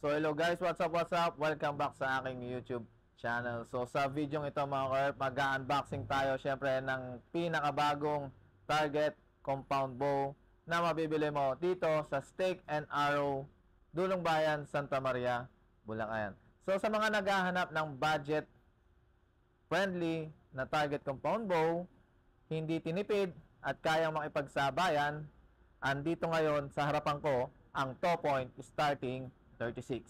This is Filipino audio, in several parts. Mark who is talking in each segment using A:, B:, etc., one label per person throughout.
A: So hello guys, what's up? Welcome back sa aking YouTube channel. So sa video ito mga ka-herp, mag-unboxing tayo syempre ng pinakabagong Target compound bow na mabibili mo dito sa Stake and Arrow, Dulong Bayan, Santa Maria, Bulacan. So sa mga naghahanap ng budget friendly na Target compound bow, hindi tinipid at kayang makipagsabayan, andito ngayon sa harapan ko ang Towpoint starting 36.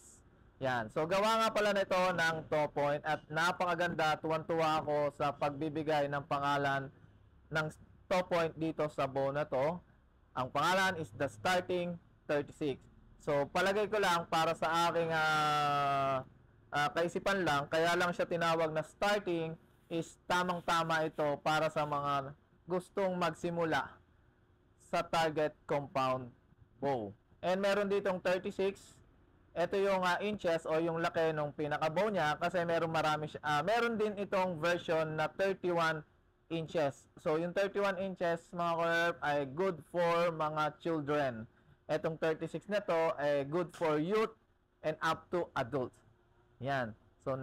A: Yan. So, gawa nga pala nito ng Towpoint at napakaganda. Tuwan-tuwa ako sa pagbibigay ng pangalan ng Towpoint dito sa bow na to. Ang pangalan is the starting 36. So, palagay ko lang para sa aking kaisipan lang, kaya lang siya tinawag na starting, is tamang-tama ito para sa mga gustong magsimula sa Target compound bow. And meron ditong 36. Ito yung inches o yung laki ng pinaka-bow niya kasi meron din itong version na 31 inches. So yung 31 inches mga ka-herp ay good for mga children. Etong 36 na to ay good for youth and up to adults. Yan. So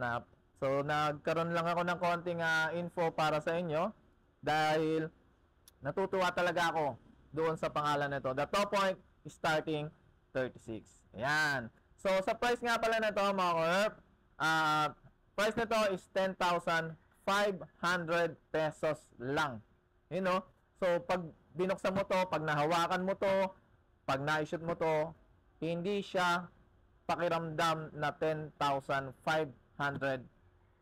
A: nagkaroon lang ako ng konting info para sa inyo dahil natutuwa talaga ako doon sa pangalan nito. The Towpoint starting 36. Ayan. So, sa price nga pala na ito, mga ka-herp, price nito is 10,500 pesos lang. You know? So, pag binuksan mo to, pag nahawakan mo to, pag na-shoot mo to, hindi siya pakiramdam na 10,500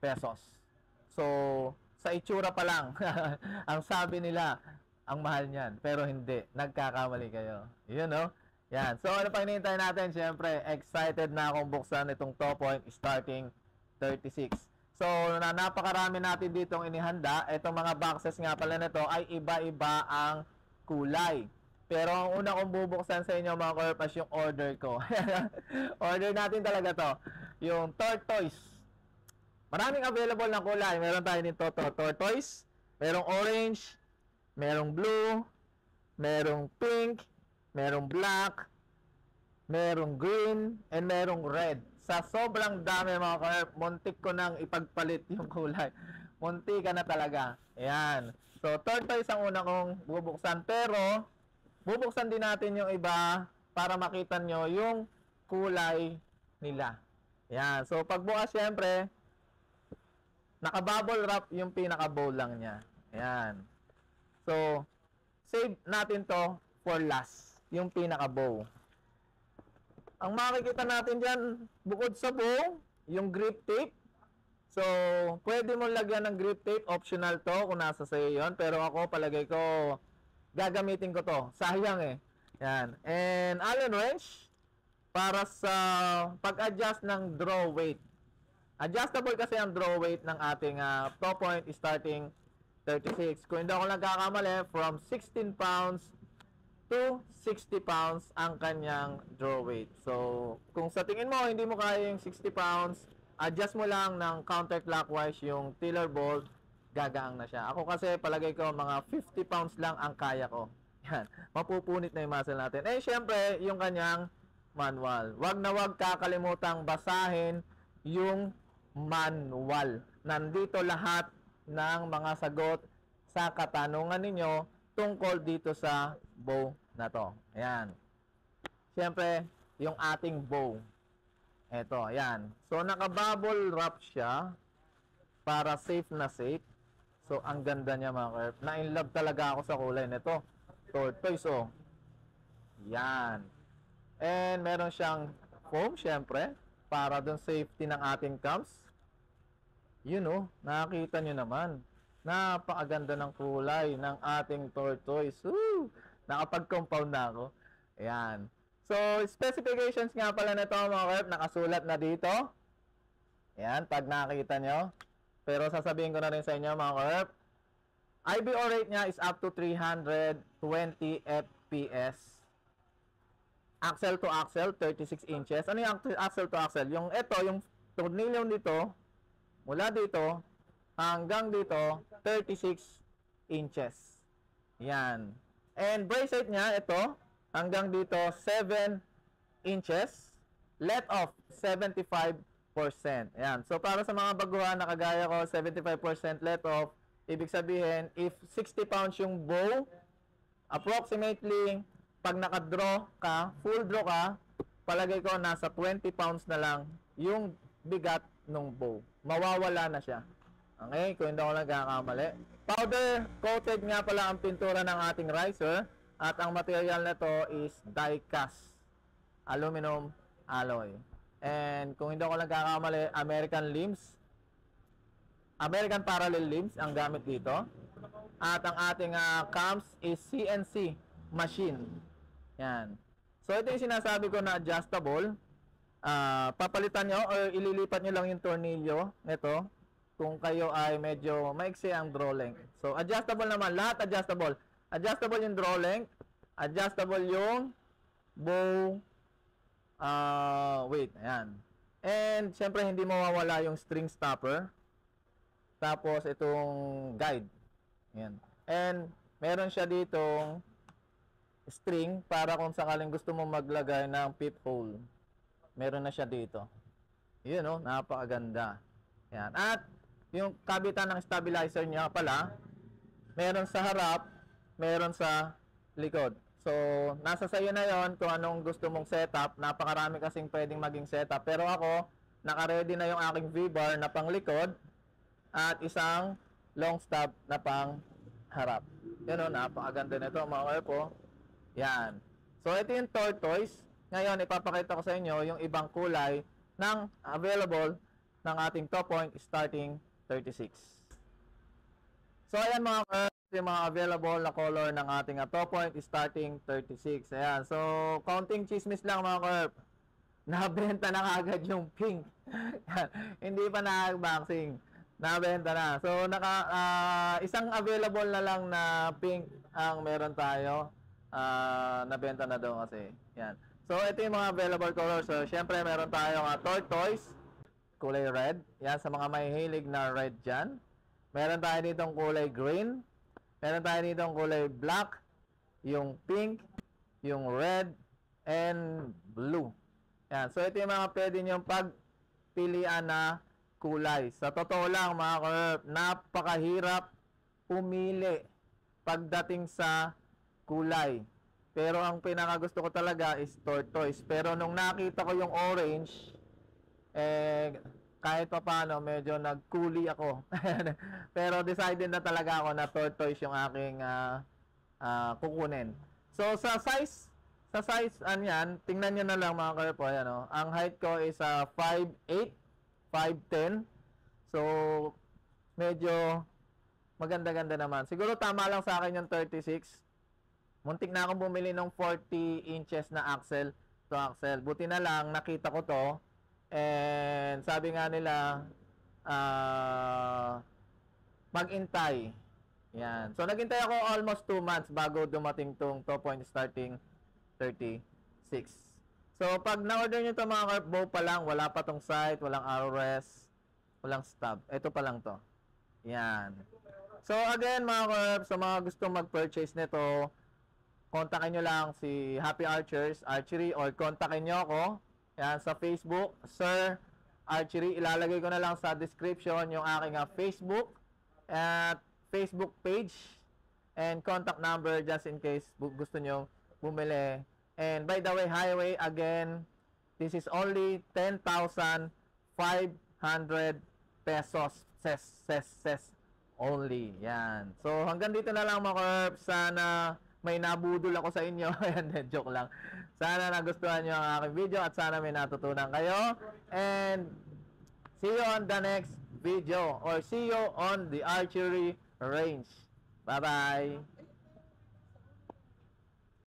A: pesos. So, sa itsura pa lang, ang sabi nila, ang mahal niyan. Pero hindi. Nagkakamali kayo. You know? Yan. So, ano pa hinihintay natin? Siyempre, excited na akong buksan itong Towpoint starting 36. So, napakarami natin ditong inihanda. Itong mga boxes nga pala nito ay iba-iba ang kulay. Pero ang una kong bubuksan sa inyo mga ka-herp yung order ko. Order natin talaga to. Yung tortoise. Maraming available na kulay. Meron tayo nito tortoise. Merong orange. Merong blue. Merong pink. Merong black, merong green, and merong red. Sa sobrang dami mga ka-herp, muntik ko nang ipagpalit yung kulay. Muntik ka na talaga. Ayan. So, tortoise ang una kong bubuksan. Pero, bubuksan din natin yung iba para makita nyo yung kulay nila. Ayan. So, pagbukas syempre, naka-bubble wrap yung pinaka-bowl lang niya. Ayan. So, save natin to for last. Yung pinaka-bow. Ang makikita natin dyan, bukod sa bow, yung grip tape. So, pwede mo lagyan ng grip tape. Optional to kung nasa sa'yo yun. Pero ako, palagay ko, gagamitin ko to. Sayang eh. Yan. And Allen wrench para sa pag-adjust ng draw weight. Adjustable kasi ang draw weight ng ating Towpoint starting 36. Kung hindi ako nagkakamali, from 16 pounds to 60 pounds ang kanyang draw weight. So, kung sa tingin mo, hindi mo kaya yung 60 pounds, adjust mo lang ng counterclockwise yung tiller bolt, gagaang na siya. Ako kasi, palagay ko, mga 50 pounds lang ang kaya ko. Yan. Mapupunit na yung muscle natin. Eh, syempre, yung kanyang manual. Wag na wag kakalimutang basahin yung manual. Nandito lahat ng mga sagot sa katanungan ninyo tungkol dito sa bow na to. Ayan. Siyempre, yung ating bow. Ito, ayan. So, naka-bubble wrap siya para safe na safe. So, ang ganda niya mga ka-herp. Na-inlove talaga ako sa kulay nito. Tortoise, oh. Yan. And, meron siyang foam, siyempre, para dun safety ng ating cams. You know, nakakita nyo naman. Napakaganda ng kulay ng ating tortoise. Woo! Nakapag-compound na ako. Ayan. So, specifications nga pala nito mga ka-herp, nakasulat na dito. Ayan, pag nakita nyo. Pero sasabihin ko na rin sa inyo mga ka-herp, IBO rate niya is up to 320 FPS. Axle to axle, 36 inches. Ano yung axle to axle? Yung ito, yung tornilyo dito, mula dito, hanggang dito, 36 inches. Yan. And brace height niya, ito, hanggang dito, 7 inches. let off 75%. Ayan. So, para sa mga baguhan na kagaya ko, 75% let off. Ibig sabihin, if 60 pounds yung bow, approximately, pag naka-draw ka, full draw ka, palagay ko nasa 20 pounds na lang yung bigat ng bow. Mawawala na siya. Okay? Kung hindi ako nagkakamali. Powder coated nga pala ang pintura ng ating riser at ang material na to is die-cast aluminum alloy. And kung hindi ako nagkakamali, American parallel limbs ang gamit dito. At ang ating cams is CNC machine. Yan. So ito yung sinasabi ko na adjustable. Papalitan nyo or ililipat nyo lang yung tornilyo nito kung kayo ay medyo maiksi ang draw length. So adjustable naman, lahat adjustable. Adjustable yung draw length, adjustable yung bow weight. Ayan. And syempre hindi mawawala yung string stopper. Tapos itong guide. Ayan. And meron siya ditong string para kung sakaling gusto mo maglagay ng pip hole. Meron na siya dito. Yun, no? Napakaganda. Ayan. At yung kabitan ng stabilizer niya pala, meron sa harap, meron sa likod. So, nasa sayo na yon kung anong gusto mong setup. Napakarami kasing pwedeng maging setup. Pero ako, naka-ready na yung aking V-bar na pang likod at isang long stop na pang harap. Yun, no? Napakaganda nito, mga kayo. Yan. So, ito yung tortoise. Ngayon, ipapakita ko sa inyo yung ibang kulay ng available ng ating top point starting 36. So, ayan mga curves, yung mga available na color ng ating top point starting 36. Ayan. So, counting chismis lang mga curve. Nabenta na kagad yung pink. Hindi pa na-unboxing. Nabenta na. So, isang available na lang na pink ang meron tayo. Nabenta na daw kasi. Yan. So, ito yung mga available colors. So, syempre, meron tayong tortoise, kulay red. Yan, sa mga mahihilig na red dyan. Meron tayo ditong kulay green. Meron tayo ditong kulay black, yung pink, yung red, and blue. Yan. So, ito yung mga pwede nyong pagpilian na kulay. Sa totoo lang, mga curve, napakahirap pumili pagdating sa kulay. Pero ang pinakagusto ko talaga is tortoise. Pero nung nakita ko yung orange, kahit pa paano, medyo nagkuli ako. Pero decided na talaga ako na tortoise yung aking kukunin. So sa size, anyan, tingnan nyo na lang mga karpo. Ayan, oh. Ang height ko is 5'8", 5'10". So, medyo maganda-ganda naman. Siguro tama lang sa akin yung 36. Muntik na akong bumili ng 40 inches na axle to axle. Buti na lang, nakita ko to. And sabi nga nila, mag-intay. Yan. So, naghintay ako almost 2 months bago dumating tong top point starting 36. So, pag na-order nyo to mga carp, bow pa lang, wala pa tong sight, walang arrowrest, walang stub. Ito pa lang to. Yan. So, again mga carp, sa mga gustong mag-purchase nito, kontakin nyo lang si Happy Archers Archery or kontakin nyo ako. Yan, sa Facebook, Sir Archery. Ilalagay ko na lang sa description yung aking Facebook at Facebook page and contact number just in case gusto nyo bumili. And by the way, highway, again, this is only 10,500 pesos. Ses only. Yan. So, hanggang dito na lang mga Corp. Sana may nabudol ako sa inyo. Ayan, joke lang. Sana nagustuhan nyo ang aking video at sana may natutunan kayo. And see you on the next video or see you on the archery range. Bye-bye!